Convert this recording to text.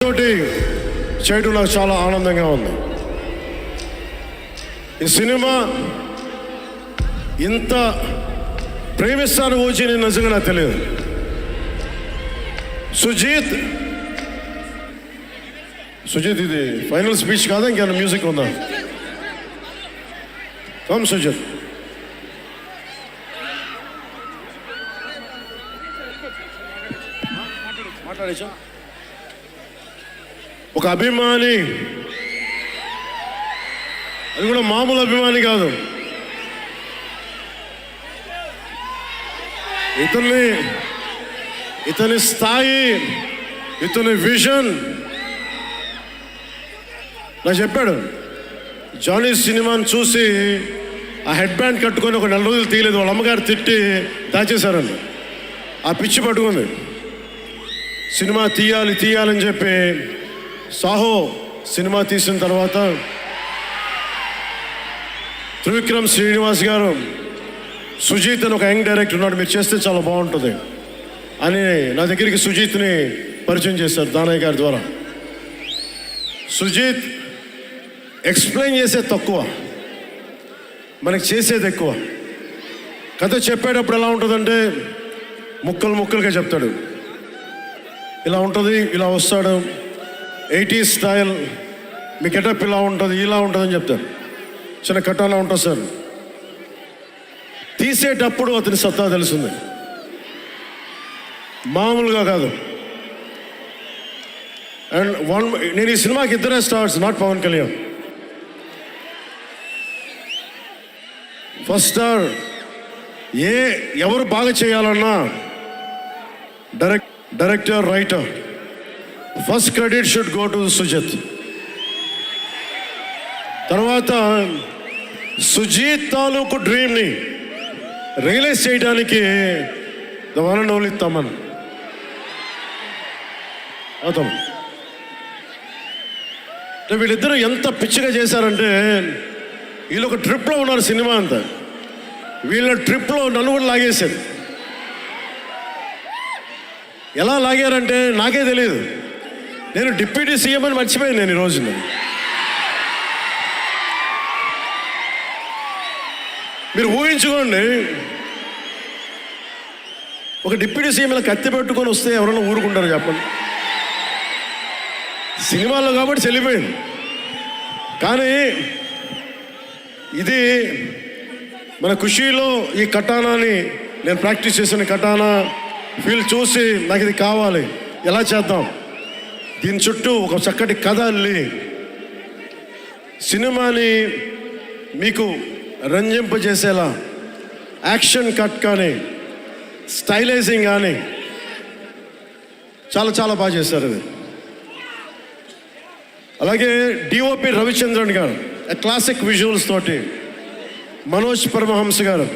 తోటి చేయడం నాకు చాలా ఆనందంగా ఉంది. ఈ సినిమా ఇంత ప్రేమిస్తాను వచ్చి నేను నిజంగా నాకు తెలియదు. సుజీత్ ఇది ఫైనల్ స్పీచ్ కాదా, ఇంకేమైనా మ్యూజిక్ ఉందా? కమ్ సుజీత్. మాట్లాడేచా? ఒక అభిమాని, అది కూడా మామూలు అభిమాని కాదు, ఇతని స్థాయి, ఇతని విజన్ నాకు చెప్పాడు. జానీ సినిమాని చూసి ఆ హెడ్ బ్యాండ్ కట్టుకొని ఒక 4 రోజులు తీయలేదు, వాళ్ళ అమ్మగారు తిట్టి దాచేశారండి. ఆ పిచ్చి పట్టుకుంది. సినిమా తీయాలని చెప్పి సాహో సినిమా తీసిన తర్వాత త్రివిక్రమ్ శ్రీనివాస్ గారు, సుజీత్ అని ఒక యంగ్ డైరెక్టర్ ఉన్నాడు, మీరు చేస్తే చాలా బాగుంటుంది అని నా దగ్గరికి సుజీత్ని పరిచయం చేశారు దానయ్య గారి ద్వారా. సుజీత్ ఎక్స్ప్లెయిన్ చేసేది తక్కువ, మనకి చేసేది ఎక్కువ. కథ చెప్పేటప్పుడు ఎలా ఉంటుందంటే ముక్కలుగా చెప్తాడు. ఇలా ఉంటుంది, ఇలా వస్తాడు, 80s స్టైల్, మీ గెటప్ ఇలా ఉంటుంది, ఇలా ఉంటుందని చెప్తారు. చిన్న కటానా ఉంటుంది సార్. తీసేటప్పుడు అతని సత్తా తెలిసింది, మామూలుగా కాదు. అండ్ నేను ఈ సినిమాకి ఇద్దరే stars, not Pawan Kalyan. First star ఎవరు బాగా చేయాలన్నా director, writer, first credit should go to Sujeeth. తర్వాత సుజీత్ తాలూకు డ్రీమ్ని రియలైజ్ చేయడానికి the one and only Thaman. వీళ్ళిద్దరూ ఎంత పిచ్చిగా చేశారంటే, వీళ్ళు ఒక ట్రిప్లో ఉన్నారు సినిమా అంతా. వీళ్ళ ట్రిప్లో నలుగురు లాగేశారు. ఎలా లాగారంటే నాకే తెలియదు. నేను డిప్యూటీ సీఎం అని మర్చిపోయాను నేను ఈరోజు. మీరు ఊహించుకోండి, ఒక డిప్యూటీ సీఎం ఇలా కత్తి పెట్టుకొని వస్తే ఎవరైనా ఊరుకుంటారు చెప్పండి? సినిమాలో కాబట్టి చెల్లిపోయింది. కానీ ఇది మన ఖుషీలో ఈ కటానాని నేను ప్రాక్టీస్ చేసిన కటానా ఫీల్ చూసి నాకు ఇది కావాలి, ఎలా చేద్దాం, దీని చుట్టూ ఒక చక్కటి కథ అల్లి సినిమాని మీకు రంజింపజేసేలా యాక్షన్ కట్ కానీ స్టైలైజింగ్ కానీ చాలా బాగా చేశారు ఇది. అలాగే డిఓపి రవిచంద్రన్ గారు క్లాసిక్ విజువల్స్ తోటి, మనోజ్ పరమహంస గారు